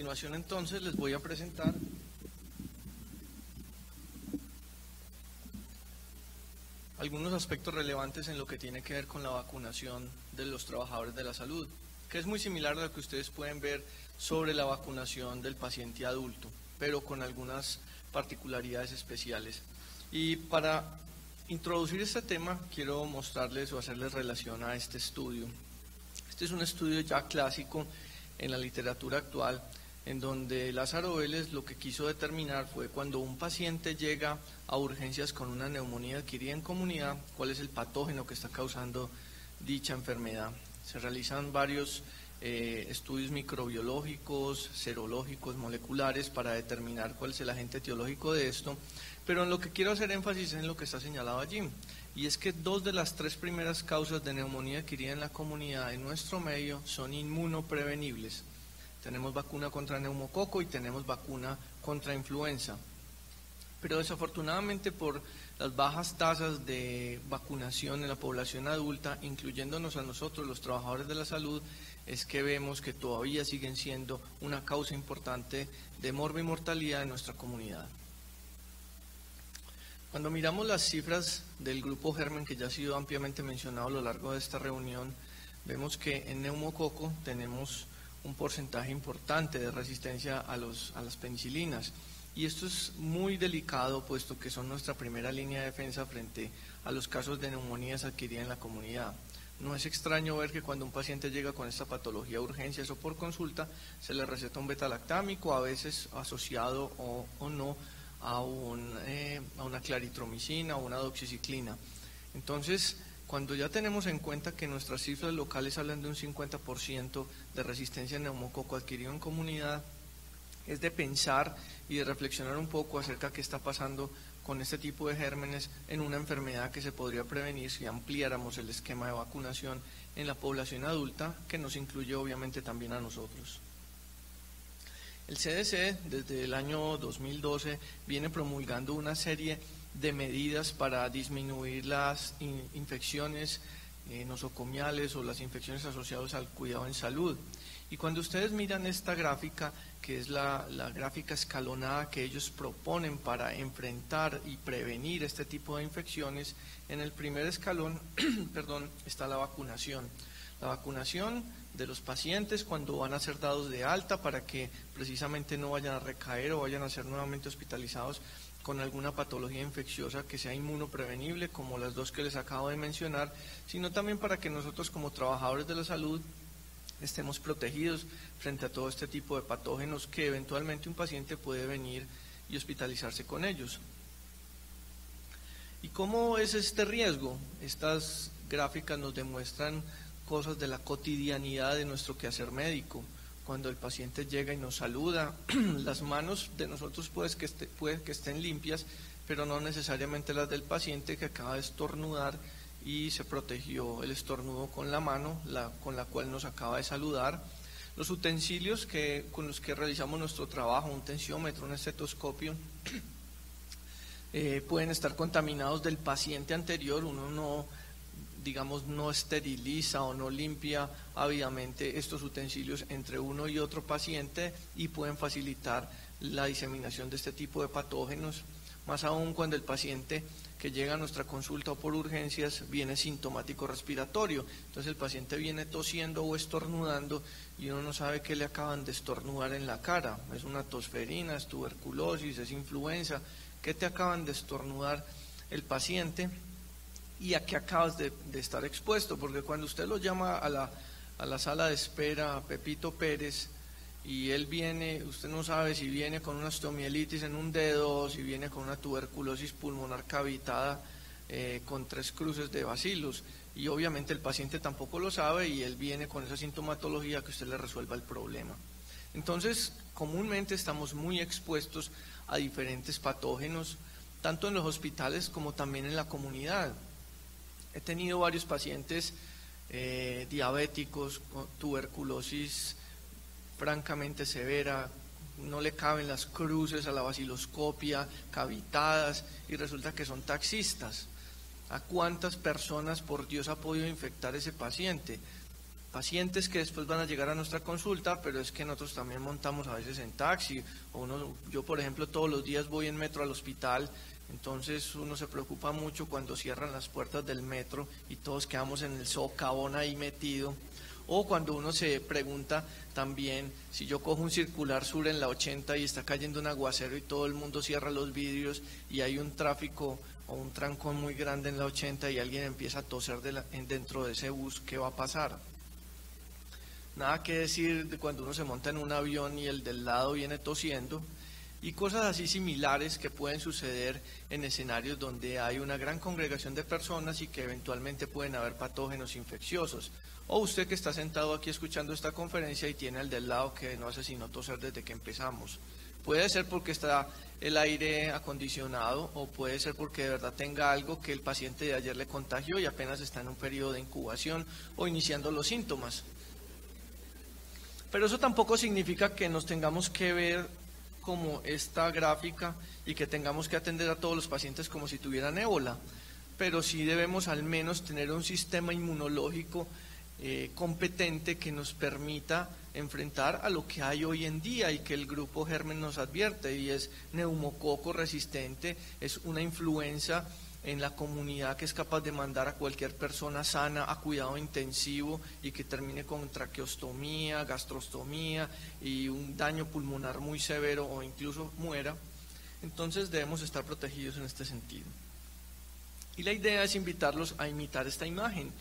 continuación entonces les voy a presentar algunos aspectos relevantes en lo que tiene que ver con la vacunación de los trabajadores de la salud, que es muy similar a lo que ustedes pueden ver sobre la vacunación del paciente adulto, pero con algunas particularidades especiales. Y para introducir este tema, quiero mostrarles o hacerles relación a este estudio. Este es un estudio ya clásico en la literatura actual, en donde Lázaro Vélez lo que quiso determinar fue cuando un paciente llega a urgencias con una neumonía adquirida en comunidad, cuál es el patógeno que está causando dicha enfermedad. Se realizan varios estudios microbiológicos, serológicos, moleculares para determinar cuál es el agente etiológico de esto, pero en lo que quiero hacer énfasis es en lo que está señalado allí, y es que 2 de las 3 primeras causas de neumonía adquirida en la comunidad en nuestro medio son inmunoprevenibles. Tenemos vacuna contra neumococo y tenemos vacuna contra influenza. Pero desafortunadamente por las bajas tasas de vacunación en la población adulta, incluyéndonos a nosotros, los trabajadores de la salud, es que vemos que todavía siguen siendo una causa importante de mortalidad en nuestra comunidad. Cuando miramos las cifras del grupo Germen, que ya ha sido ampliamente mencionado a lo largo de esta reunión, vemos que en neumococo tenemos un porcentaje importante de resistencia a las penicilinas. Y esto es muy delicado, puesto que son nuestra primera línea de defensa frente a los casos de neumonías adquiridas en la comunidad. No es extraño ver que cuando un paciente llega con esta patología a urgencias o por consulta, se le receta un betalactámico, a veces asociado o no a una claritromicina o una doxiciclina. Entonces, cuando ya tenemos en cuenta que nuestras cifras locales hablan de un 50% de resistencia a neumococo adquirido en comunidad, es de pensar y de reflexionar un poco acerca de qué está pasando con este tipo de gérmenes en una enfermedad que se podría prevenir si ampliáramos el esquema de vacunación en la población adulta, que nos incluye obviamente también a nosotros. El CDC desde el año 2012 viene promulgando una serie de medidas para disminuir las infecciones nosocomiales o las infecciones asociadas al cuidado en salud. Y cuando ustedes miran esta gráfica, que es la gráfica escalonada que ellos proponen para enfrentar y prevenir este tipo de infecciones, en el primer escalón está la vacunación. La vacunación de los pacientes cuando van a ser dados de alta para que precisamente no vayan a recaer o vayan a ser nuevamente hospitalizados con alguna patología infecciosa que sea inmunoprevenible, como las 2 que les acabo de mencionar, sino también para que nosotros como trabajadores de la salud estemos protegidos frente a todo este tipo de patógenos que eventualmente un paciente puede venir y hospitalizarse con ellos. ¿Y cómo es este riesgo? Estas gráficas nos demuestran cosas de la cotidianidad de nuestro quehacer médico. Cuando el paciente llega y nos saluda, las manos de nosotros puede que estén limpias, pero no necesariamente las del paciente que acaba de estornudar y se protegió el estornudo con la mano con la cual nos acaba de saludar. Los utensilios con los que realizamos nuestro trabajo, un tensiómetro, un estetoscopio, pueden estar contaminados del paciente anterior. Uno no esteriliza o no limpia ávidamente estos utensilios entre uno y otro paciente y pueden facilitar la diseminación de este tipo de patógenos, más aún cuando el paciente que llega a nuestra consulta o por urgencias viene sintomático respiratorio. Entonces el paciente viene tosiendo o estornudando y uno no sabe qué le acaban de estornudar en la cara. Es una tosferina, es tuberculosis, es influenza. ¿Qué te acaban de estornudar el paciente? ¿Y a qué acabas de estar expuesto? Porque cuando usted lo llama a la sala de espera, a Pepito Pérez, y él viene, usted no sabe si viene con una osteomielitis en un dedo, si viene con una tuberculosis pulmonar cavitada con 3 cruces de bacilos, y obviamente el paciente tampoco lo sabe y él viene con esa sintomatología que usted le resuelva el problema. Entonces, comúnmente estamos muy expuestos a diferentes patógenos, tanto en los hospitales como también en la comunidad. He tenido varios pacientes diabéticos con tuberculosis francamente severa, no le caben las cruces a la baciloscopia, cavitadas, y resulta que son taxistas. ¿A cuántas personas, por Dios, ha podido infectar ese paciente? pacientes que después van a llegar a nuestra consulta, pero es que nosotros también montamos a veces en taxi, yo por ejemplo todos los días voy en metro al hospital, entonces uno se preocupa mucho cuando cierran las puertas del metro y todos quedamos en el socavón ahí metido, o cuando uno se pregunta también si yo cojo un circular sur en la 80 y está cayendo un aguacero y todo el mundo cierra los vidrios y hay un tráfico o un trancón muy grande en la 80 y alguien empieza a toser dentro de ese bus, ¿qué va a pasar? Nada que decir de cuando uno se monta en un avión y el del lado viene tosiendo, y cosas así similares que pueden suceder en escenarios donde hay una gran congregación de personas y que eventualmente pueden haber patógenos infecciosos. O usted que está sentado aquí escuchando esta conferencia y tiene al del lado que no hace sino toser desde que empezamos. Puede ser porque está el aire acondicionado o puede ser porque de verdad tenga algo que el paciente de ayer le contagió y apenas está en un periodo de incubación o iniciando los síntomas. Pero eso tampoco significa que nos tengamos que ver como esta gráfica y que tengamos que atender a todos los pacientes como si tuvieran ébola, pero sí debemos al menos tener un sistema inmunológico competente que nos permita enfrentar a lo que hay hoy en día y que el grupo Germen nos advierte, y es neumococo resistente, es una influenza en la comunidad que es capaz de mandar a cualquier persona sana a cuidado intensivo y que termine con traqueostomía, gastrostomía y un daño pulmonar muy severo o incluso muera. Entonces debemos estar protegidos en este sentido. Y la idea es invitarlos a imitar esta imagen,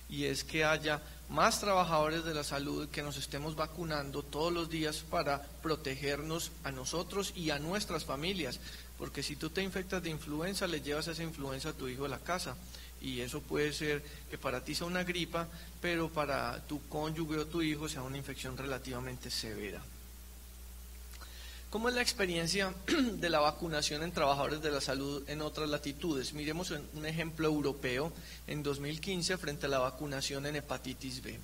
y es que haya más trabajadores de la salud, que nos estemos vacunando todos los días para protegernos a nosotros y a nuestras familias, porque si tú te infectas de influenza, le llevas esa influenza a tu hijo a la casa, y eso puede ser que para ti sea una gripa, pero para tu cónyuge o tu hijo sea una infección relativamente severa. ¿Cómo es la experiencia de la vacunación en trabajadores de la salud en otras latitudes? Miremos un ejemplo europeo en 2015 frente a la vacunación en hepatitis B.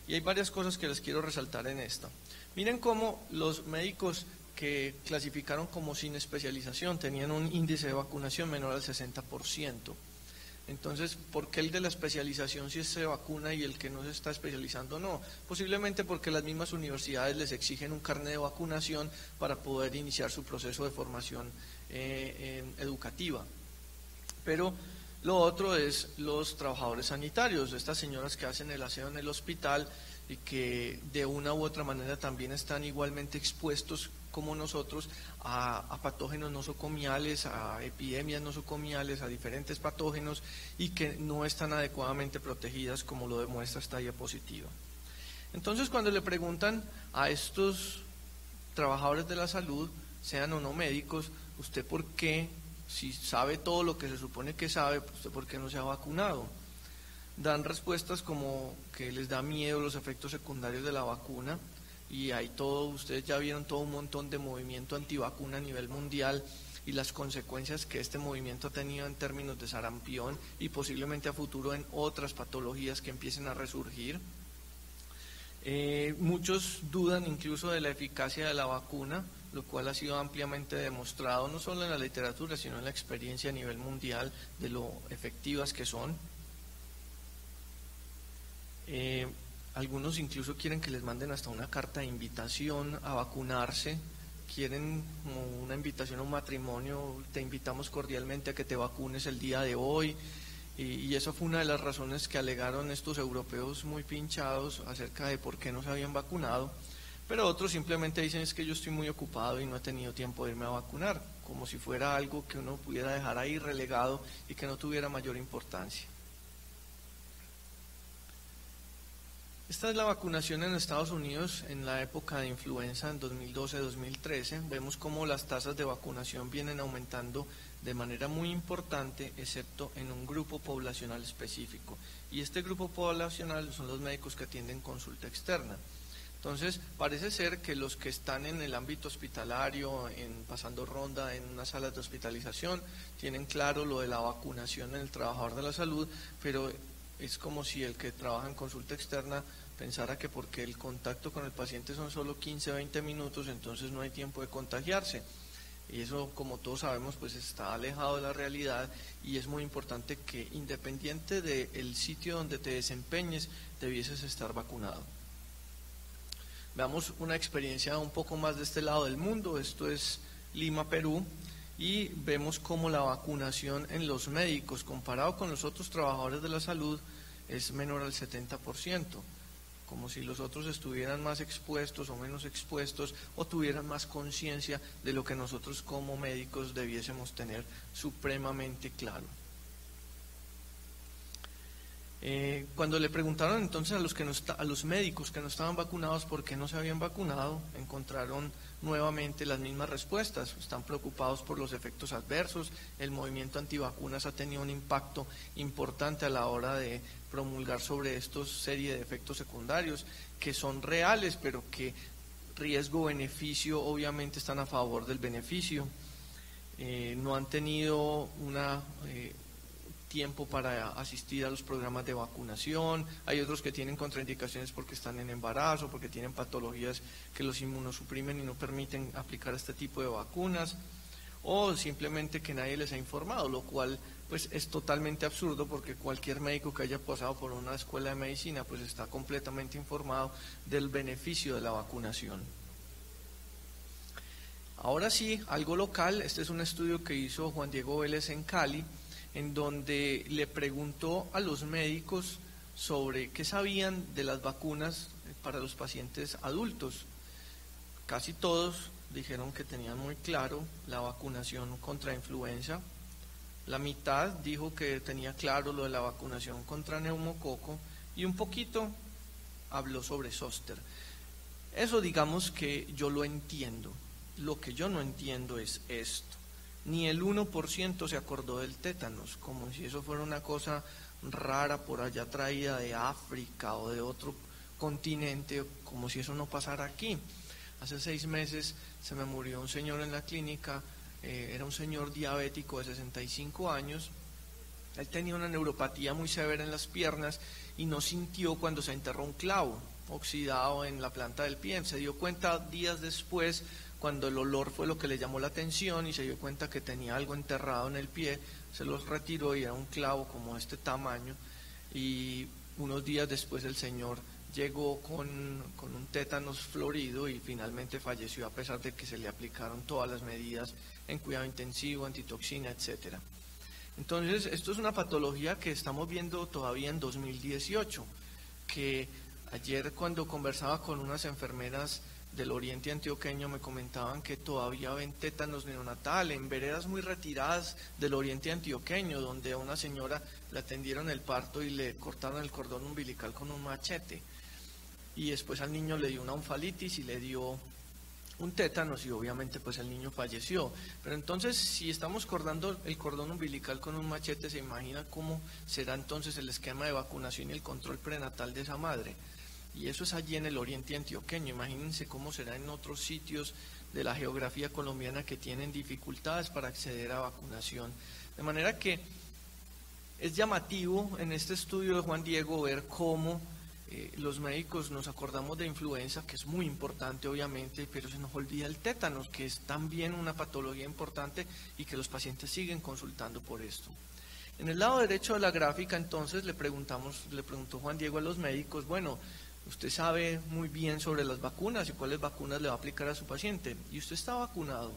Y hay varias cosas que les quiero resaltar en esta. Miren cómo los médicos que clasificaron como sin especialización tenían un índice de vacunación menor al 60%. Entonces, ¿por qué el de la especialización sí se vacuna y el que no se está especializando no? Posiblemente porque las mismas universidades les exigen un carnet de vacunación para poder iniciar su proceso de formación educativa. Pero lo otro es los trabajadores sanitarios, estas señoras que hacen el aseo en el hospital y que de una u otra manera también están igualmente expuestos como nosotros a patógenos nosocomiales, a epidemias nosocomiales, a diferentes patógenos, y que no están adecuadamente protegidas, como lo demuestra esta diapositiva. Entonces, cuando le preguntan a estos trabajadores de la salud, sean o no médicos, ¿usted por qué, si sabe todo lo que se supone que sabe, usted por qué no se ha vacunado? Dan respuestas como que les da miedo los efectos secundarios de la vacuna, y hay todo, ustedes ya vieron todo un montón de movimiento antivacuna a nivel mundial y las consecuencias que este movimiento ha tenido en términos de sarampión y posiblemente a futuro en otras patologías que empiecen a resurgir. Muchos dudan incluso de la eficacia de la vacuna, lo cual ha sido ampliamente demostrado no solo en la literatura, sino en la experiencia a nivel mundial de lo efectivas que son. Algunos incluso quieren que les manden hasta una carta de invitación a vacunarse, quieren como una invitación a un matrimonio, te invitamos cordialmente a que te vacunes el día de hoy, y eso fue una de las razones que alegaron estos europeos muy pinchados acerca de por qué no se habían vacunado, pero otros simplemente dicen es que yo estoy muy ocupado y no he tenido tiempo de irme a vacunar, como si fuera algo que uno pudiera dejar ahí relegado y que no tuviera mayor importancia. Esta es la vacunación en Estados Unidos en la época de influenza en 2012-2013. Vemos cómo las tasas de vacunación vienen aumentando de manera muy importante, excepto en un grupo poblacional específico. Y este grupo poblacional son los médicos que atienden consulta externa. Entonces, parece ser que los que están en el ámbito hospitalario, pasando ronda en unas salas de hospitalización, tienen claro lo de la vacunación en el trabajador de la salud, pero es como si el que trabaja en consulta externa pensara que porque el contacto con el paciente son solo 15-20 minutos, entonces no hay tiempo de contagiarse. Y eso, como todos sabemos, pues está alejado de la realidad, y es muy importante que, independiente del sitio donde te desempeñes, debieses estar vacunado. Veamos una experiencia un poco más de este lado del mundo. Esto es Lima, Perú, y vemos cómo la vacunación en los médicos, comparado con los otros trabajadores de la salud, es menor al 70%, como si los otros estuvieran más expuestos o menos expuestos, o tuvieran más conciencia de lo que nosotros como médicos debiésemos tener supremamente claro. Cuando le preguntaron entonces a los médicos que no estaban vacunados por qué no se habían vacunado, encontraron nuevamente las mismas respuestas. Están preocupados por los efectos adversos. El movimiento antivacunas ha tenido un impacto importante a la hora de promulgar sobre estos serie de efectos secundarios que son reales, pero que riesgo-beneficio obviamente están a favor del beneficio. No han tenido tiempo para asistir a los programas de vacunación. Hay otros que tienen contraindicaciones porque están en embarazo, porque tienen patologías que los inmunosuprimen y no permiten aplicar este tipo de vacunas, o simplemente que nadie les ha informado, lo cual pues es totalmente absurdo, porque cualquier médico que haya pasado por una escuela de medicina pues está completamente informado del beneficio de la vacunación. Ahora sí, algo local. Este es un estudio que hizo Juan Diego Vélez en Cali, en donde le preguntó a los médicos sobre qué sabían de las vacunas para los pacientes adultos. Casi todos dijeron que tenían muy claro la vacunación contra influenza. La mitad dijo que tenía claro lo de la vacunación contra neumococo, y un poquito habló sobre zóster. Eso, digamos que yo lo entiendo. Lo que yo no entiendo es esto. Ni el 1% se acordó del tétanos, como si eso fuera una cosa rara por allá traída de África o de otro continente, como si eso no pasara aquí. Hace 6 meses se me murió un señor en la clínica. Era un señor diabético de 65 años. Él tenía una neuropatía muy severa en las piernas y no sintió cuando se enterró un clavo oxidado en la planta del pie. Se dio cuenta días después, cuando el olor fue lo que le llamó la atención, y se dio cuenta que tenía algo enterrado en el pie. Se los retiró y era un clavo como este tamaño, y unos días después el señor llegó con un tétanos florido y finalmente falleció, a pesar de que se le aplicaron todas las medidas en cuidado intensivo, antitoxina, etcétera. Entonces, esto es una patología que estamos viendo todavía en 2018, que ayer, cuando conversaba con unas enfermeras del oriente antioqueño, me comentaban que todavía ven tétanos neonatal en veredas muy retiradas del oriente antioqueño, donde a una señora le atendieron el parto y le cortaron el cordón umbilical con un machete, y después al niño le dio una oncefalitis y le dio un tétanos, y obviamente pues el niño falleció. Pero entonces, si estamos cortando el cordón umbilical con un machete, se imagina cómo será entonces el esquema de vacunación y el control prenatal de esa madre. Y eso es allí en el oriente antioqueño. Imagínense cómo será en otros sitios de la geografía colombiana que tienen dificultades para acceder a vacunación. De manera que es llamativo en este estudio de Juan Diego ver cómo los médicos nos acordamos de influenza, que es muy importante obviamente, pero se nos olvida el tétanos, que es también una patología importante y que los pacientes siguen consultando por esto. En el lado derecho de la gráfica, entonces, le preguntó Juan Diego a los médicos: bueno, usted sabe muy bien sobre las vacunas y cuáles vacunas le va a aplicar a su paciente, y usted está vacunado.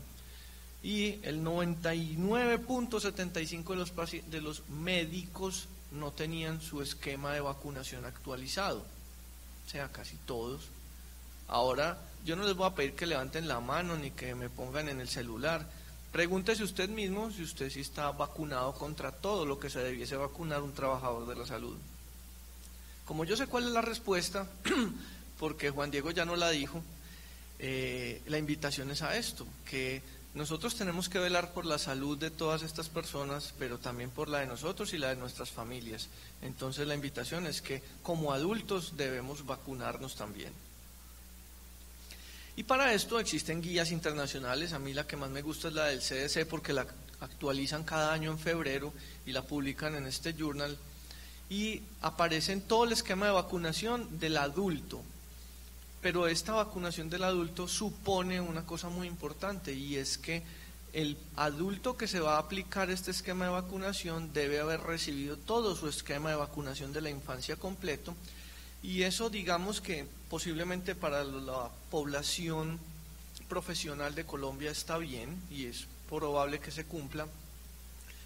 Y el 99.75% de los médicos no tenían su esquema de vacunación actualizado, o sea, casi todos. Ahora, yo no les voy a pedir que levanten la mano ni que me pongan en el celular. Pregúntese usted mismo si usted sí está vacunado contra todo lo que se debiese vacunar un trabajador de la salud. Como yo sé cuál es la respuesta, porque Juan Diego ya no la dijo, la invitación es a esto, que nosotros tenemos que velar por la salud de todas estas personas, pero también por la de nosotros y la de nuestras familias. Entonces la invitación es que como adultos debemos vacunarnos también. Y para esto existen guías internacionales. A mí la que más me gusta es la del CDC, porque la actualizan cada año en febrero y la publican en este journal, y aparece en todo el esquema de vacunación del adulto. Pero esta vacunación del adulto supone una cosa muy importante, y es que el adulto que se va a aplicar este esquema de vacunación debe haber recibido todo su esquema de vacunación de la infancia completo, y eso digamos que posiblemente para la población profesional de Colombia está bien y es probable que se cumpla.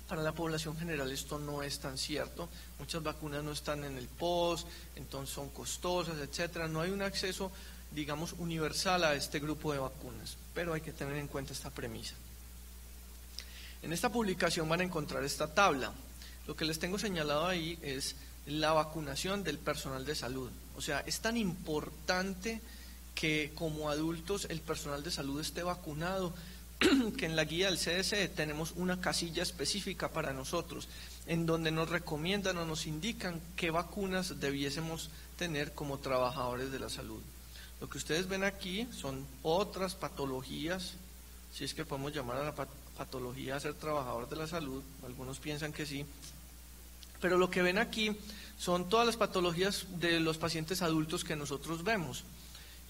Para la población general esto no es tan cierto, muchas vacunas no están en el POS, entonces son costosas, etcétera. No hay un acceso, digamos, universal a este grupo de vacunas, pero hay que tener en cuenta esta premisa. En esta publicación van a encontrar esta tabla. Lo que les tengo señalado ahí es la vacunación del personal de salud. O sea, es tan importante que como adultos el personal de salud esté vacunado, que en la guía del CDC tenemos una casilla específica para nosotros, en donde nos recomiendan o nos indican qué vacunas debiésemos tener como trabajadores de la salud. Lo que ustedes ven aquí son otras patologías, si es que podemos llamar a la patología a ser trabajador de la salud, algunos piensan que sí, pero lo que ven aquí son todas las patologías de los pacientes adultos que nosotros vemos,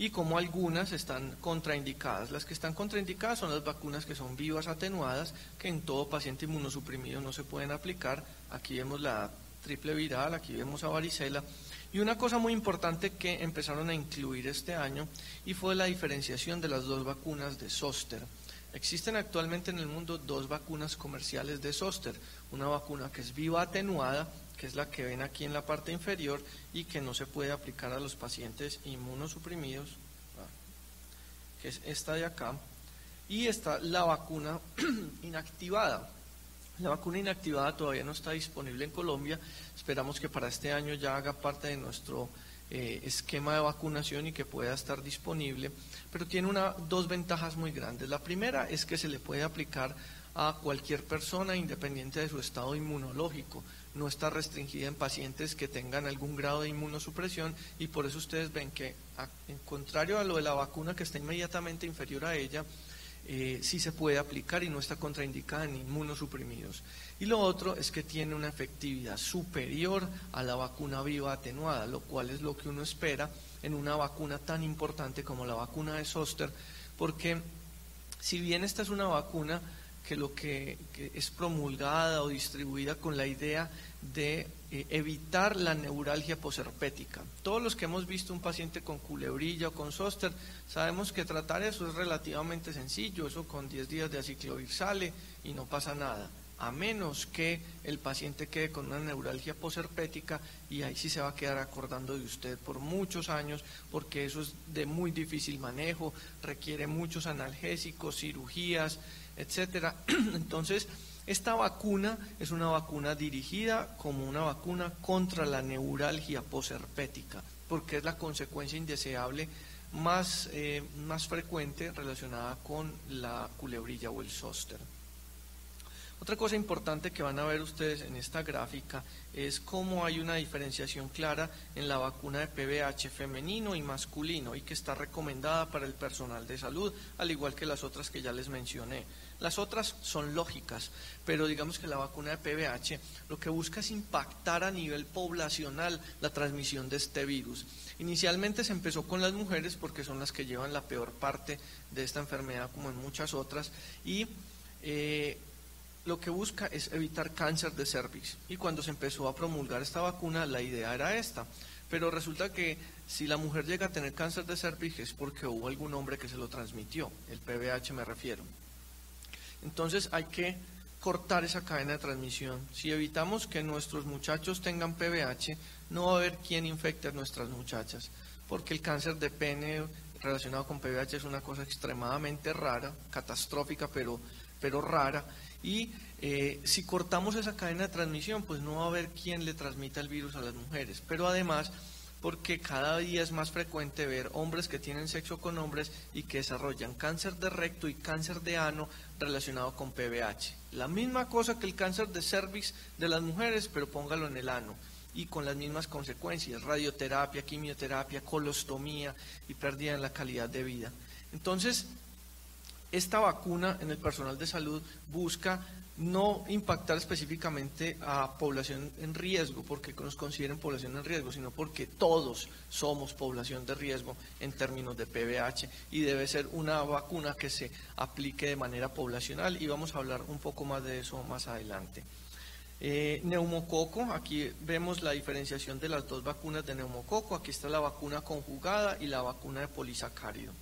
y como algunas están contraindicadas. Las que están contraindicadas son las vacunas que son vivas atenuadas, que en todo paciente inmunosuprimido no se pueden aplicar. Aquí vemos la triple viral, aquí vemos a varicela. Y una cosa muy importante que empezaron a incluir este año y fue la diferenciación de las dos vacunas de zóster. Existen actualmente en el mundo dos vacunas comerciales de zóster, una vacuna que es viva atenuada, que es la que ven aquí en la parte inferior y que no se puede aplicar a los pacientes inmunosuprimidos, que es esta de acá, y está la vacuna inactivada. La vacuna inactivada todavía no está disponible en Colombia, esperamos que para este año ya haga parte de nuestro esquema de vacunación y que pueda estar disponible, pero tiene dos ventajas muy grandes. La primera es que se le puede aplicar a cualquier persona independiente de su estado inmunológico, no está restringida en pacientes que tengan algún grado de inmunosupresión, y por eso ustedes ven que, en contrario a lo de la vacuna que está inmediatamente inferior a ella, sí se puede aplicar y no está contraindicada en inmunosuprimidos. Y lo otro es que tiene una efectividad superior a la vacuna viva atenuada, lo cual es lo que uno espera en una vacuna tan importante como la vacuna de zóster, porque si bien esta es una vacuna que es promulgada o distribuida con la idea de evitar la neuralgia posherpética. Todos los que hemos visto un paciente con culebrilla o con zóster sabemos que tratar eso es relativamente sencillo, eso con 10 días de aciclovir sale y no pasa nada, a menos que el paciente quede con una neuralgia posherpética, y ahí sí se va a quedar acordando de usted por muchos años, porque eso es de muy difícil manejo, requiere muchos analgésicos, cirugías, etcétera. Entonces, esta vacuna es una vacuna dirigida como una vacuna contra la neuralgia posherpética, porque es la consecuencia indeseable más frecuente relacionada con la culebrilla o el zóster. Otra cosa importante que van a ver ustedes en esta gráfica es cómo hay una diferenciación clara en la vacuna de PBH femenino y masculino, y que está recomendada para el personal de salud, al igual que las otras que ya les mencioné. Las otras son lógicas, pero digamos que la vacuna de PBH lo que busca es impactar a nivel poblacional la transmisión de este virus. Inicialmente se empezó con las mujeres porque son las que llevan la peor parte de esta enfermedad, como en muchas otras, y lo que busca es evitar cáncer de cervix. Y cuando se empezó a promulgar esta vacuna, la idea era esta. Pero resulta que si la mujer llega a tener cáncer de cervix es porque hubo algún hombre que se lo transmitió, el PBH me refiero. Entonces hay que cortar esa cadena de transmisión. Si evitamos que nuestros muchachos tengan PBH, no va a haber quien infecte a nuestras muchachas, porque el cáncer de pene relacionado con PBH es una cosa extremadamente rara, catastrófica, pero rara. Y si cortamos esa cadena de transmisión, pues no va a haber quien le transmita el virus a las mujeres, pero además porque cada día es más frecuente ver hombres que tienen sexo con hombres y que desarrollan cáncer de recto y cáncer de ano relacionado con PBH. La misma cosa que el cáncer de cervix de las mujeres, pero póngalo en el ano, y con las mismas consecuencias: radioterapia, quimioterapia, colostomía y pérdida en la calidad de vida. Entonces, esta vacuna en el personal de salud busca no impactar específicamente a población en riesgo, porque nos consideren población en riesgo, sino porque todos somos población de riesgo en términos de PVH y debe ser una vacuna que se aplique de manera poblacional y vamos a hablar un poco más de eso más adelante. Neumococo, aquí vemos la diferenciación de las dos vacunas de neumococo, aquí está la vacuna conjugada y la vacuna de polisacárido.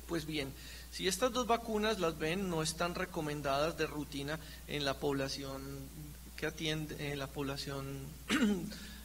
Pues bien, si estas dos vacunas las ven, no están recomendadas de rutina en la población que atiende, en la población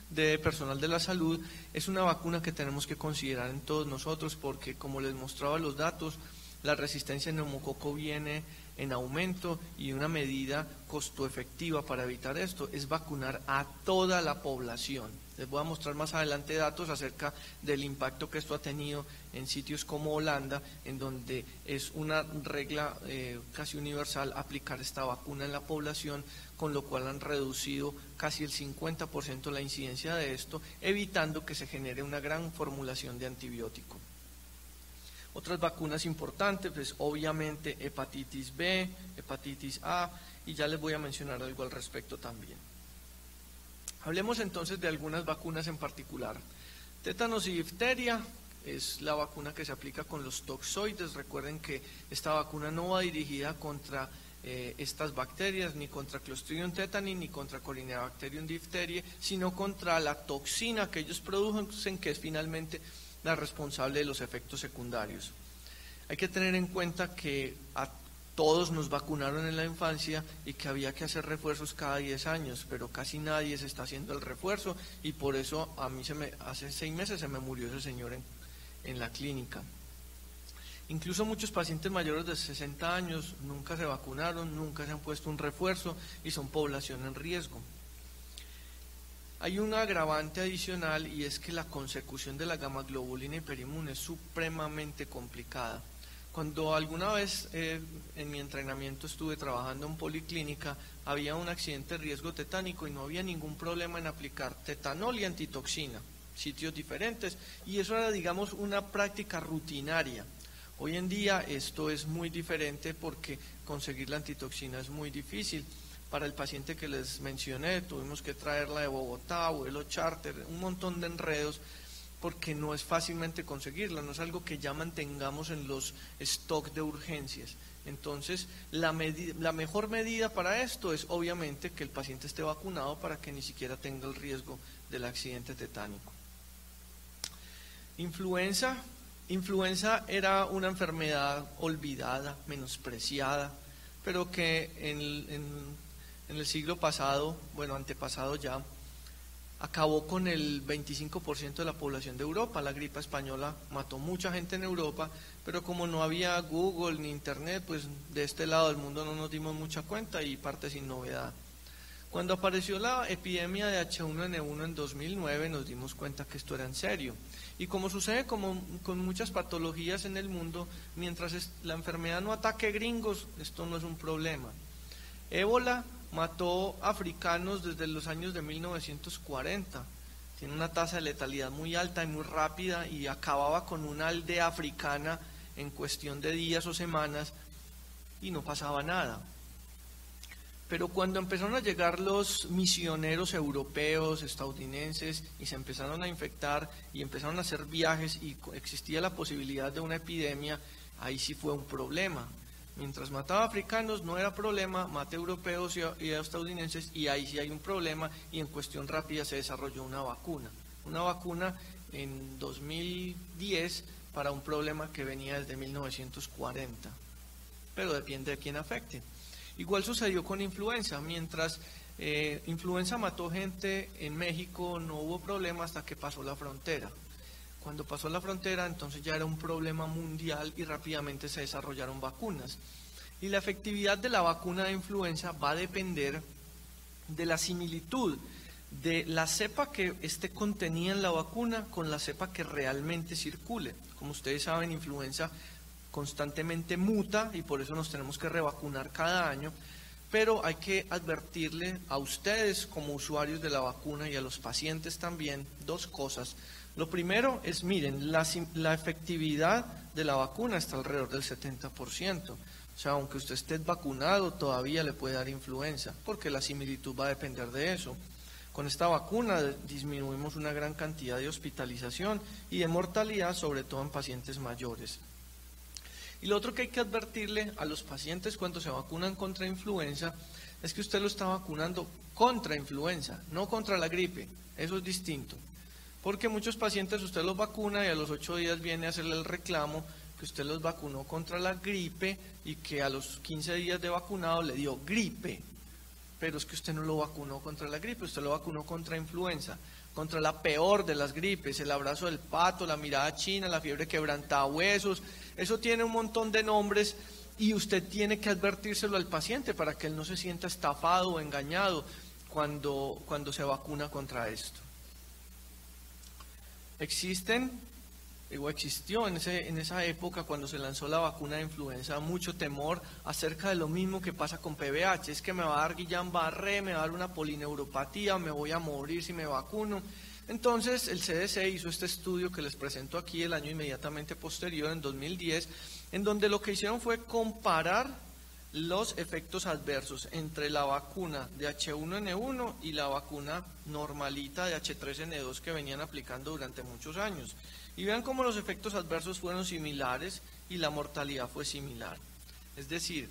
de personal de la salud, es una vacuna que tenemos que considerar en todos nosotros porque, como les mostraba los datos, la resistencia en neumococo viene en aumento y una medida costo efectiva para evitar esto es vacunar a toda la población. Les voy a mostrar más adelante datos acerca del impacto que esto ha tenido en sitios como Holanda, en donde es una regla casi universal aplicar esta vacuna en la población, con lo cual han reducido casi el 50% la incidencia de esto, evitando que se genere una gran formulación de antibiótico. Otras vacunas importantes, pues obviamente hepatitis B, hepatitis A, y ya les voy a mencionar algo al respecto también. Hablemos entonces de algunas vacunas en particular. Tétanos y difteria es la vacuna que se aplica con los toxoides. Recuerden que esta vacuna no va dirigida contra estas bacterias, ni contra Clostridium tetani, ni contra Corynebacterium diphtheriae, sino contra la toxina que ellos producen, que es finalmente la responsable de los efectos secundarios. Hay que tener en cuenta que a todos nos vacunaron en la infancia y que había que hacer refuerzos cada 10 años, pero casi nadie se está haciendo el refuerzo y por eso a mí hace 6 meses se me murió ese señor en la clínica. Incluso muchos pacientes mayores de 60 años nunca se vacunaron, nunca se han puesto un refuerzo y son población en riesgo. Hay un agravante adicional y es que la consecución de la gamma-globulina hiperinmune es supremamente complicada. Cuando alguna vez en mi entrenamiento estuve trabajando en policlínica, había un accidente de riesgo tetánico y no había ningún problema en aplicar tetanol y antitoxina, sitios diferentes, y eso era, digamos, una práctica rutinaria. Hoy en día esto es muy diferente porque conseguir la antitoxina es muy difícil. Para el paciente que les mencioné, tuvimos que traerla de Bogotá, vuelo charter, un montón de enredos, porque no es fácilmente conseguirla, no es algo que ya mantengamos en los stocks de urgencias. Entonces, la mejor medida para esto es obviamente que el paciente esté vacunado para que ni siquiera tenga el riesgo del accidente tetánico. Influenza era una enfermedad olvidada, menospreciada, pero que en el siglo pasado, bueno, antepasado ya, acabó con el 25% de la población de Europa. La gripe española mató mucha gente en Europa, pero como no había Google ni Internet, pues de este lado del mundo no nos dimos mucha cuenta y parte sin novedad. Cuando apareció la epidemia de H1N1 en 2009 nos dimos cuenta que esto era en serio. Y como sucede con muchas patologías en el mundo, mientras la enfermedad no ataque gringos, esto no es un problema. Ébola mató africanos desde los años de 1940, tiene una tasa de letalidad muy alta y muy rápida y acababa con una aldea africana en cuestión de días o semanas y no pasaba nada. Pero cuando empezaron a llegar los misioneros europeos, estadounidenses y se empezaron a infectar y empezaron a hacer viajes y existía la posibilidad de una epidemia, ahí sí fue un problema. Mientras mataba a africanos no era problema, mate europeos y estadounidenses y ahí sí hay un problema y en cuestión rápida se desarrolló una vacuna en 2010 para un problema que venía desde 1940, pero depende de quién afecte. Igual sucedió con influenza, mientras influenza mató gente en México no hubo problema hasta que pasó la frontera. Cuando pasó la frontera, entonces ya era un problema mundial y rápidamente se desarrollaron vacunas. Y la efectividad de la vacuna de influenza va a depender de la similitud de la cepa que esté contenida en la vacuna con la cepa que realmente circule. Como ustedes saben, influenza constantemente muta y por eso nos tenemos que revacunar cada año, pero hay que advertirle a ustedes como usuarios de la vacuna y a los pacientes también dos cosas. Lo primero es, miren, la efectividad de la vacuna está alrededor del 70%. O sea, aunque usted esté vacunado, todavía le puede dar influenza, porque la similitud va a depender de eso. Con esta vacuna disminuimos una gran cantidad de hospitalización y de mortalidad, sobre todo en pacientes mayores. Y lo otro que hay que advertirle a los pacientes cuando se vacunan contra influenza es que usted lo está vacunando contra influenza, no contra la gripe. Eso es distinto. Porque muchos pacientes usted los vacuna y a los 8 días viene a hacerle el reclamo que usted los vacunó contra la gripe y que a los 15 días de vacunado le dio gripe. Pero es que usted no lo vacunó contra la gripe, usted lo vacunó contra influenza, contra la peor de las gripes, el abrazo del pato, la mirada china, la fiebre quebrantahuesos. Eso tiene un montón de nombres y usted tiene que advertírselo al paciente para que él no se sienta estafado o engañado cuando se vacuna contra esto. Existió en esa época cuando se lanzó la vacuna de influenza mucho temor acerca de lo mismo que pasa con PBH, es que me va a dar Guillain-Barré, me va a dar una polineuropatía, me voy a morir si me vacuno. Entonces el CDC hizo este estudio que les presento aquí el año inmediatamente posterior, en 2010, en donde lo que hicieron fue comparar los efectos adversos entre la vacuna de H1N1 y la vacuna normalita de H3N2 que venían aplicando durante muchos años. Y vean cómo los efectos adversos fueron similares y la mortalidad fue similar. Es decir,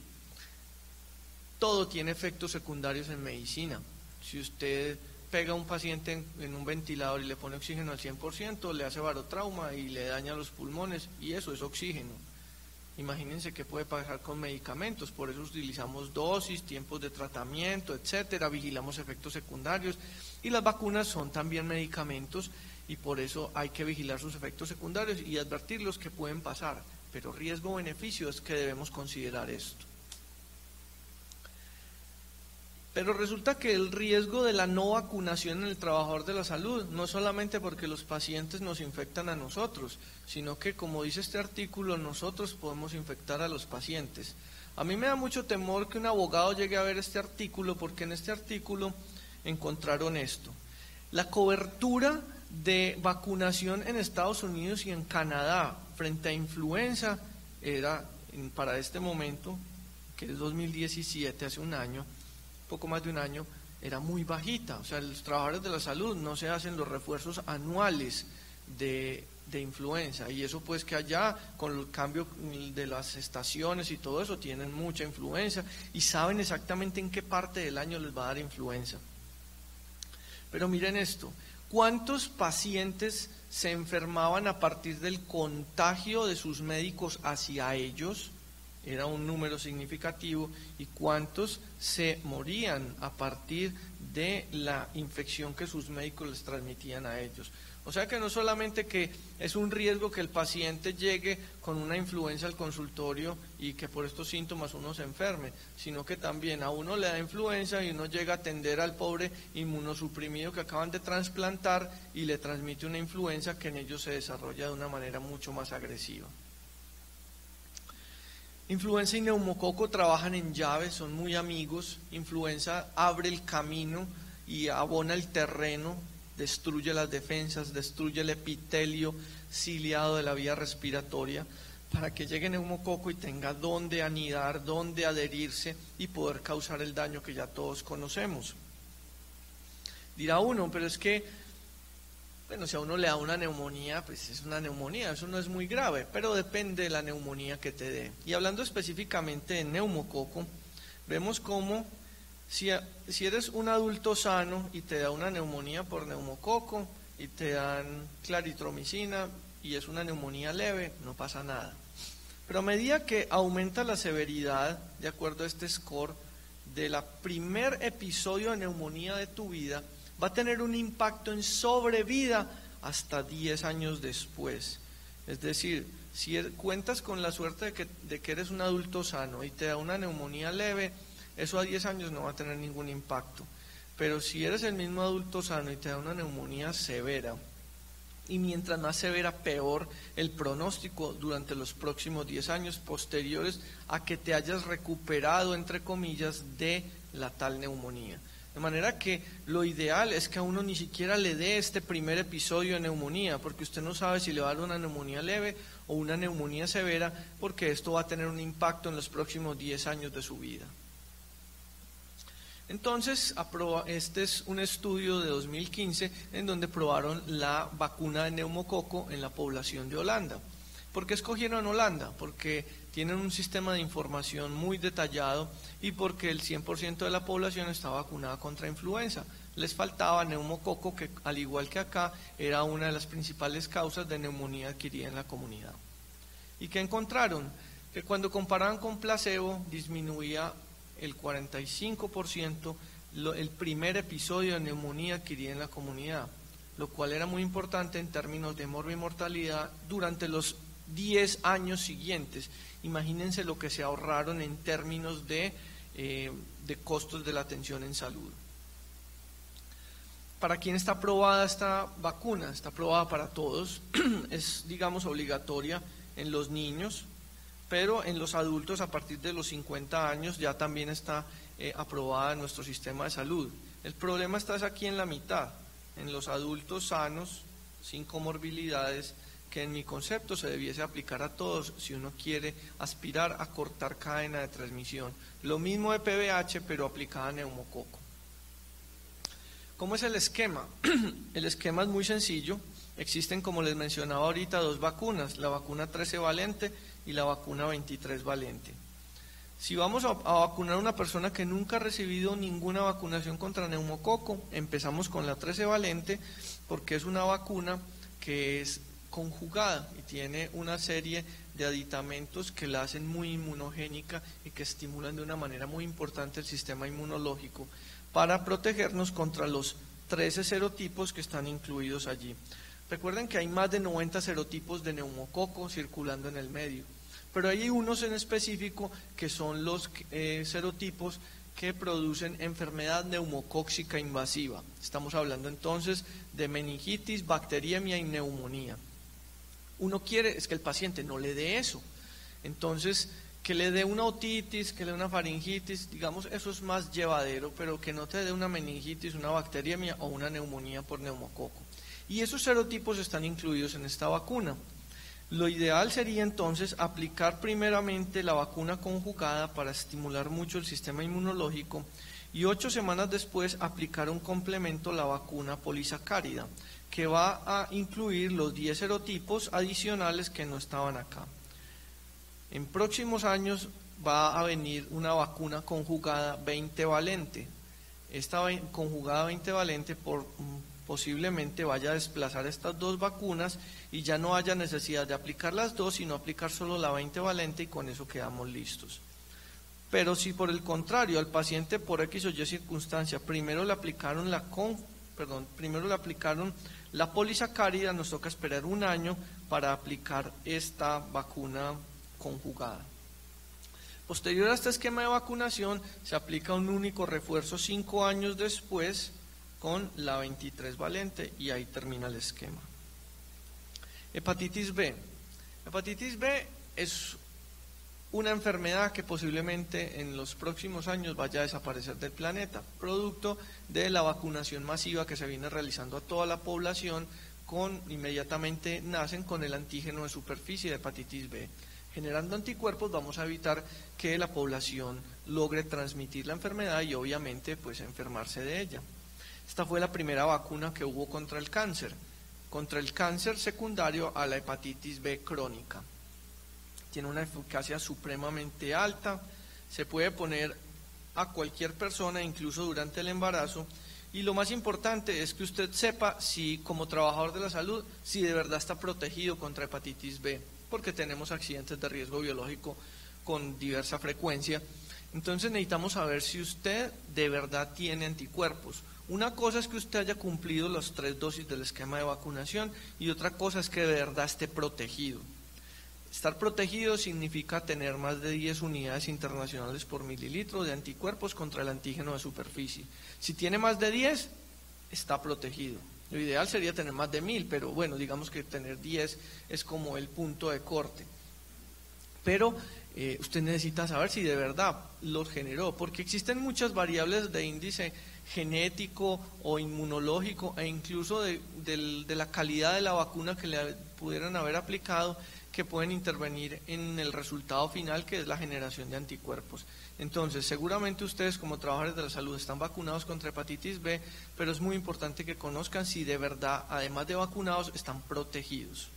todo tiene efectos secundarios en medicina. Si usted pega a un paciente en un ventilador y le pone oxígeno al 100%, le hace barotrauma y le daña los pulmones, y eso es oxígeno. Imagínense qué puede pasar con medicamentos, por eso utilizamos dosis, tiempos de tratamiento, etcétera, vigilamos efectos secundarios, y las vacunas son también medicamentos, y por eso hay que vigilar sus efectos secundarios y advertir los que pueden pasar, pero riesgo-beneficio es que debemos considerar esto. Pero resulta que el riesgo de la no vacunación en el trabajador de la salud no es solamente porque los pacientes nos infectan a nosotros, sino que, como dice este artículo, nosotros podemos infectar a los pacientes. A mí me da mucho temor que un abogado llegue a ver este artículo, porque en este artículo encontraron esto: la cobertura de vacunación en Estados Unidos y en Canadá frente a influenza era, para este momento, que es 2017, hace un año, poco más de un año, era muy bajita. O sea, los trabajadores de la salud no se hacen los refuerzos anuales de influenza, y eso pues que allá con el cambio de las estaciones y todo eso tienen mucha influenza y saben exactamente en qué parte del año les va a dar influenza. Pero miren esto: ¿cuántos pacientes se enfermaban a partir del contagio de sus médicos hacia ellos? Era un número significativo. ¿Y cuántos se morían a partir de la infección que sus médicos les transmitían a ellos? O sea que no solamente que es un riesgo que el paciente llegue con una influenza al consultorio y que por estos síntomas uno se enferme, sino que también a uno le da influenza y uno llega a atender al pobre inmunosuprimido que acaban de trasplantar y le transmite una influenza que en ellos se desarrolla de una manera mucho más agresiva. Influenza y neumococo trabajan en llave, son muy amigos. Influenza abre el camino y abona el terreno, destruye las defensas, destruye el epitelio ciliado de la vía respiratoria, para que llegue neumococo y tenga dónde anidar, dónde adherirse y poder causar el daño que ya todos conocemos. Dirá uno, pero es que, bueno, si a uno le da una neumonía, pues es una neumonía, eso no es muy grave, pero depende de la neumonía que te dé. Y hablando específicamente de neumococo, vemos cómo si eres un adulto sano y te da una neumonía por neumococo y te dan claritromicina y es una neumonía leve, no pasa nada. Pero a medida que aumenta la severidad, de acuerdo a este score, de la primer episodio de neumonía de tu vida, va a tener un impacto en sobrevida hasta 10 años después. Es decir, si cuentas con la suerte de que eres un adulto sano y te da una neumonía leve, eso a 10 años no va a tener ningún impacto. Pero si eres el mismo adulto sano y te da una neumonía severa, y mientras más severa, peor el pronóstico durante los próximos 10 años posteriores a que te hayas recuperado, entre comillas, de la tal neumonía. De manera que lo ideal es que a uno ni siquiera le dé este primer episodio de neumonía, porque usted no sabe si le va a dar una neumonía leve o una neumonía severa, porque esto va a tener un impacto en los próximos 10 años de su vida. Entonces, este es un estudio de 2015 en donde probaron la vacuna de neumococo en la población de Holanda. ¿Por qué escogieron Holanda? Porque tienen un sistema de información muy detallado y porque el 100% de la población está vacunada contra influenza. Les faltaba neumococo, que al igual que acá, era una de las principales causas de neumonía adquirida en la comunidad. ¿Y qué encontraron? Que cuando comparaban con placebo, disminuía el 45% el primer episodio de neumonía adquirida en la comunidad, lo cual era muy importante en términos de morbimortalidad durante los 10 años siguientes. Imagínense lo que se ahorraron en términos de costos de la atención en salud. ¿Para quién está aprobada esta vacuna? Está aprobada para todos, es, digamos, obligatoria en los niños, pero en los adultos a partir de los 50 años ya también está aprobada en nuestro sistema de salud. El problema está aquí en la mitad, en los adultos sanos, sin comorbilidades, que en mi concepto se debiese aplicar a todos si uno quiere aspirar a cortar cadena de transmisión. Lo mismo de PVH, pero aplicada a neumococo. ¿Cómo es el esquema? El esquema es muy sencillo. Existen, como les mencionaba ahorita, dos vacunas, la vacuna 13 valente y la vacuna 23 valente. Si vamos a vacunar a una persona que nunca ha recibido ninguna vacunación contra neumococo, empezamos con la 13 valente porque es una vacuna que es conjugada y tiene una serie de aditamentos que la hacen muy inmunogénica y que estimulan de una manera muy importante el sistema inmunológico para protegernos contra los 13 serotipos que están incluidos allí. Recuerden que hay más de 90 serotipos de neumococo circulando en el medio, pero hay unos en específico que son los serotipos que producen enfermedad neumocóxica invasiva. Estamos hablando entonces de meningitis, bacteriemia y neumonía. Uno quiere es que el paciente no le dé eso, entonces que le dé una otitis, que le dé una faringitis, digamos, eso es más llevadero, pero que no te dé una meningitis, una bacteriemia o una neumonía por neumococo. Y esos serotipos están incluidos en esta vacuna. Lo ideal sería entonces aplicar primeramente la vacuna conjugada para estimular mucho el sistema inmunológico y 8 semanas después aplicar un complemento, la vacuna polisacárida, que va a incluir los 10 serotipos adicionales que no estaban acá. En próximos años va a venir una vacuna conjugada 20 valente. Esta conjugada 20 valente posiblemente vaya a desplazar estas dos vacunas y ya no haya necesidad de aplicar las dos, sino aplicar solo la 20 valente y con eso quedamos listos. Pero si por el contrario al paciente por X o Y circunstancia primero le aplicaron la polisacárida, nos toca esperar un año para aplicar esta vacuna conjugada. Posterior a este esquema de vacunación se aplica un único refuerzo 5 años después con la 23 valente y ahí termina el esquema. Hepatitis B. Hepatitis B es una enfermedad que posiblemente en los próximos años vaya a desaparecer del planeta, producto de la vacunación masiva que se viene realizando a toda la población, inmediatamente nacen con el antígeno de superficie de hepatitis B. Generando anticuerpos vamos a evitar que la población logre transmitir la enfermedad y obviamente pues enfermarse de ella. Esta fue la primera vacuna que hubo contra el cáncer secundario a la hepatitis B crónica. Tiene una eficacia supremamente alta, se puede poner a cualquier persona, incluso durante el embarazo, y lo más importante es que usted sepa si como trabajador de la salud, si de verdad está protegido contra hepatitis B, porque tenemos accidentes de riesgo biológico con diversa frecuencia. Entonces necesitamos saber si usted de verdad tiene anticuerpos. Una cosa es que usted haya cumplido las 3 dosis del esquema de vacunación y otra cosa es que de verdad esté protegido. Estar protegido significa tener más de 10 unidades internacionales por mililitro de anticuerpos contra el antígeno de superficie. Si tiene más de 10, está protegido. Lo ideal sería tener más de 1000, pero bueno, digamos que tener 10 es como el punto de corte. Pero usted necesita saber si de verdad los generó, porque existen muchas variables de índice genético o inmunológico e incluso de la calidad de la vacuna que le pudieran haber aplicado, que pueden intervenir en el resultado final, que es la generación de anticuerpos. Entonces, seguramente ustedes como trabajadores de la salud están vacunados contra hepatitis B, pero es muy importante que conozcan si de verdad, además de vacunados, están protegidos.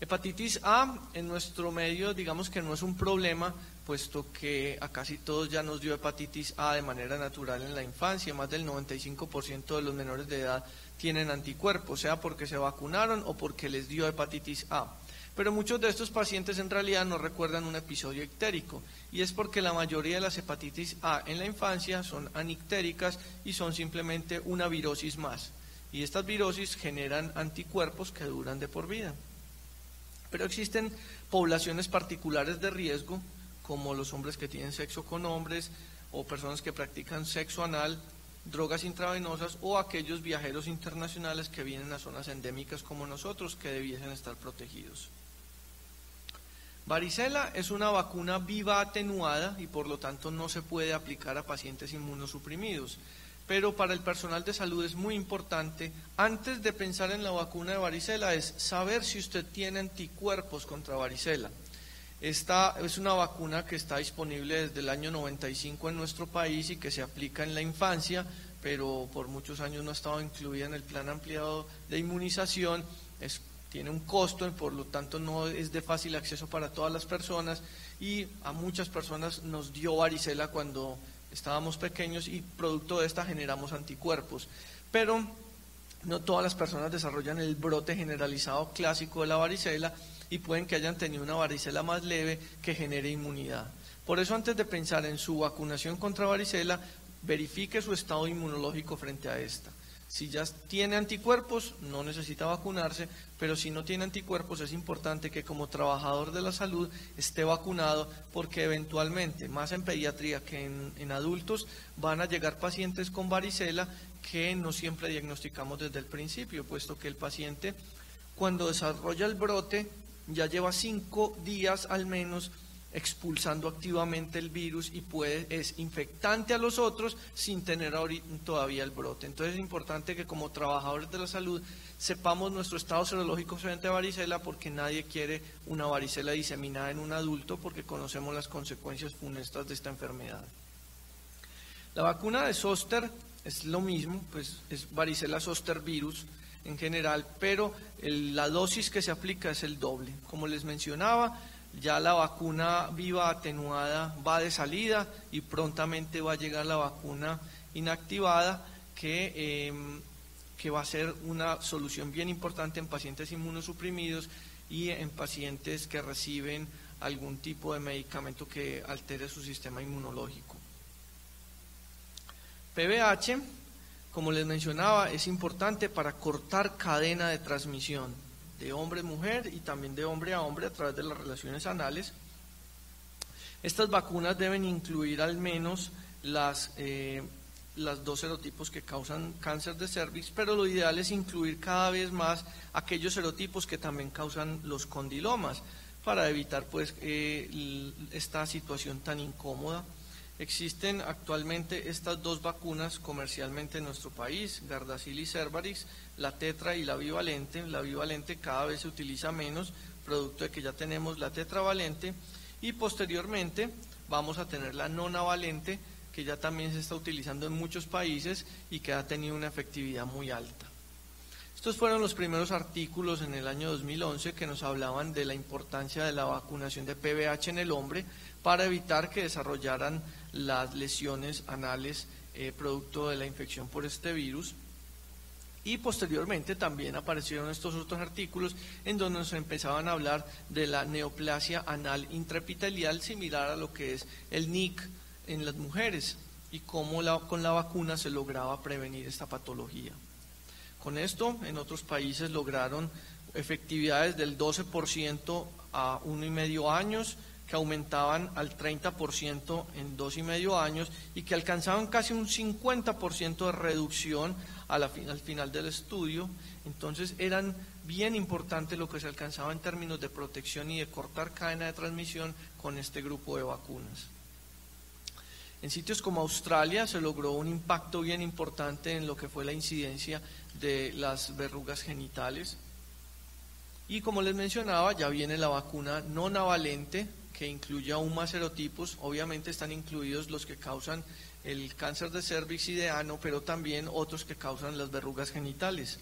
Hepatitis A en nuestro medio, digamos que no es un problema, puesto que a casi todos ya nos dio hepatitis A de manera natural en la infancia. Más del 95% de los menores de edad tienen anticuerpos, sea porque se vacunaron o porque les dio hepatitis A. Pero muchos de estos pacientes en realidad no recuerdan un episodio ictérico, y es porque la mayoría de las hepatitis A en la infancia son anictéricas y son simplemente una virosis más. Y estas virosis generan anticuerpos que duran de por vida. Pero existen poblaciones particulares de riesgo, como los hombres que tienen sexo con hombres, o personas que practican sexo anal, drogas intravenosas, o aquellos viajeros internacionales que vienen a zonas endémicas como nosotros, que debiesen estar protegidos. Varicela es una vacuna viva atenuada y por lo tanto no se puede aplicar a pacientes inmunosuprimidos. Pero para el personal de salud es muy importante, antes de pensar en la vacuna de varicela, es saber si usted tiene anticuerpos contra varicela. Esta es una vacuna que está disponible desde el año 95 en nuestro país y que se aplica en la infancia, pero por muchos años no ha estado incluida en el plan ampliado de inmunización. Tiene un costo y por lo tanto no es de fácil acceso para todas las personas, y a muchas personas nos dio varicela cuando estábamos pequeños y producto de esta generamos anticuerpos, pero no todas las personas desarrollan el brote generalizado clásico de la varicela y pueden que hayan tenido una varicela más leve que genere inmunidad. Por eso, antes de pensar en su vacunación contra varicela, verifique su estado inmunológico frente a esta. Si ya tiene anticuerpos, no necesita vacunarse, pero si no tiene anticuerpos, es importante que como trabajador de la salud esté vacunado, porque eventualmente, más en pediatría que en adultos, van a llegar pacientes con varicela que no siempre diagnosticamos desde el principio, puesto que el paciente, cuando desarrolla el brote, ya lleva 5 días al menos expulsando activamente el virus y es infectante a los otros sin tener todavía el brote. Entonces es importante que como trabajadores de la salud sepamos nuestro estado serológico frente a varicela, porque nadie quiere una varicela diseminada en un adulto, porque conocemos las consecuencias funestas de esta enfermedad. La vacuna de zóster es lo mismo, pues es varicela zoster virus en general, pero la dosis que se aplica es el doble. Como les mencionaba, ya la vacuna viva atenuada va de salida y prontamente va a llegar la vacuna inactivada que va a ser una solución bien importante en pacientes inmunosuprimidos y en pacientes que reciben algún tipo de medicamento que altere su sistema inmunológico. PBH, como les mencionaba, es importante para cortar cadena de transmisión de hombre a mujer y también de hombre a hombre a través de las relaciones anales. Estas vacunas deben incluir al menos las 2 serotipos que causan cáncer de cervix, pero lo ideal es incluir cada vez más aquellos serotipos que también causan los condilomas, para evitar pues esta situación tan incómoda. Existen actualmente estas 2 vacunas comercialmente en nuestro país, Gardasil y Cervarix, la tetra y la bivalente. La bivalente cada vez se utiliza menos, producto de que ya tenemos la tetravalente, y posteriormente vamos a tener la nonavalente, que ya también se está utilizando en muchos países y que ha tenido una efectividad muy alta. Estos fueron los primeros artículos en el año 2011 que nos hablaban de la importancia de la vacunación de PBH en el hombre para evitar que desarrollaran las lesiones anales producto de la infección por este virus. Y posteriormente también aparecieron estos otros artículos en donde nos empezaban a hablar de la neoplasia anal intraepitelial, similar a lo que es el NIC en las mujeres, y cómo con la vacuna se lograba prevenir esta patología. Con esto, en otros países lograron efectividades del 12% a 1,5 años, que aumentaban al 30% en 2,5 años y que alcanzaban casi un 50% de reducción al final del estudio. Entonces eran bien importante lo que se alcanzaba en términos de protección y de cortar cadena de transmisión con este grupo de vacunas. En sitios como Australia se logró un impacto bien importante en lo que fue la incidencia de las verrugas genitales. Y como les mencionaba, ya viene la vacuna no navalente, que incluye aún más serotipos. Obviamente están incluidos los que causan el cáncer de cervix y de ano, pero también otros que causan las verrugas genitales.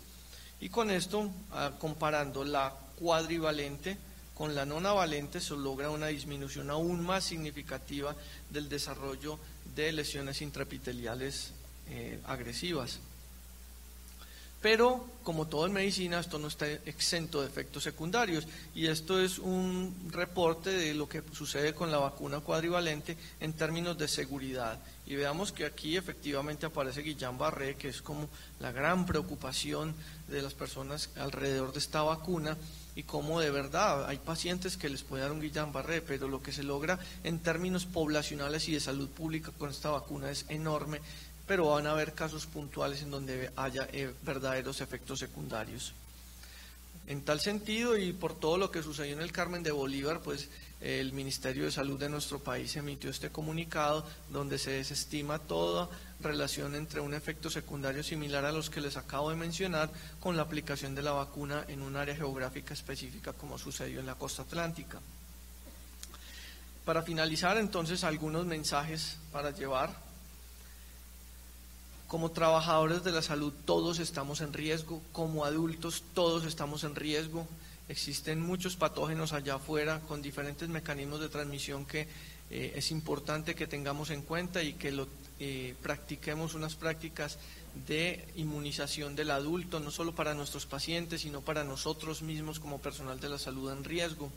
Y con esto, comparando la cuadrivalente con la no navalente, se logra una disminución aún más significativa del desarrollo de lesiones intraepiteliales agresivas. Pero, como todo en medicina, esto no está exento de efectos secundarios, y esto es un reporte de lo que sucede con la vacuna cuadrivalente en términos de seguridad. Y veamos que aquí efectivamente aparece Guillain-Barré, que es como la gran preocupación de las personas alrededor de esta vacuna, y cómo de verdad hay pacientes que les puede dar un Guillain-Barré, pero lo que se logra en términos poblacionales y de salud pública con esta vacuna es enorme, pero van a haber casos puntuales en donde haya verdaderos efectos secundarios. En tal sentido, y por todo lo que sucedió en el Carmen de Bolívar, pues el Ministerio de Salud de nuestro país emitió este comunicado donde se desestima toda relación entre un efecto secundario similar a los que les acabo de mencionar con la aplicación de la vacuna en un área geográfica específica como sucedió en la costa atlántica. Para finalizar, entonces, algunos mensajes para llevar. Como trabajadores de la salud todos estamos en riesgo, como adultos todos estamos en riesgo. Existen muchos patógenos allá afuera con diferentes mecanismos de transmisión que es importante que tengamos en cuenta y que practiquemos unas prácticas de inmunización del adulto, no solo para nuestros pacientes, sino para nosotros mismos como personal de la salud en riesgo.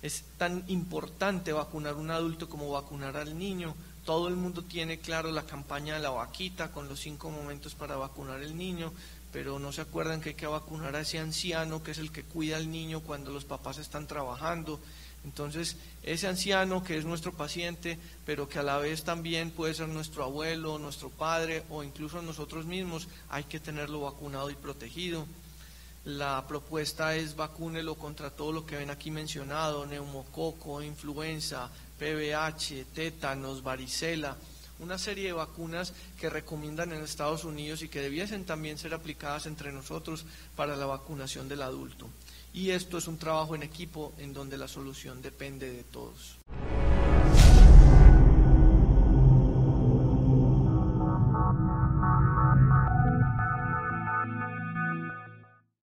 Es tan importante vacunar a un adulto como vacunar al niño. Todo el mundo tiene claro la campaña de la vaquita con los 5 momentos para vacunar al niño, pero no se acuerdan que hay que vacunar a ese anciano que es el que cuida al niño cuando los papás están trabajando. Entonces, ese anciano que es nuestro paciente, pero que a la vez también puede ser nuestro abuelo, nuestro padre o incluso nosotros mismos, hay que tenerlo vacunado y protegido. La propuesta es vacúnelo contra todo lo que ven aquí mencionado: neumococo, influenza, PVH, tétanos, varicela, una serie de vacunas que recomiendan en Estados Unidos y que debiesen también ser aplicadas entre nosotros para la vacunación del adulto. Y esto es un trabajo en equipo en donde la solución depende de todos.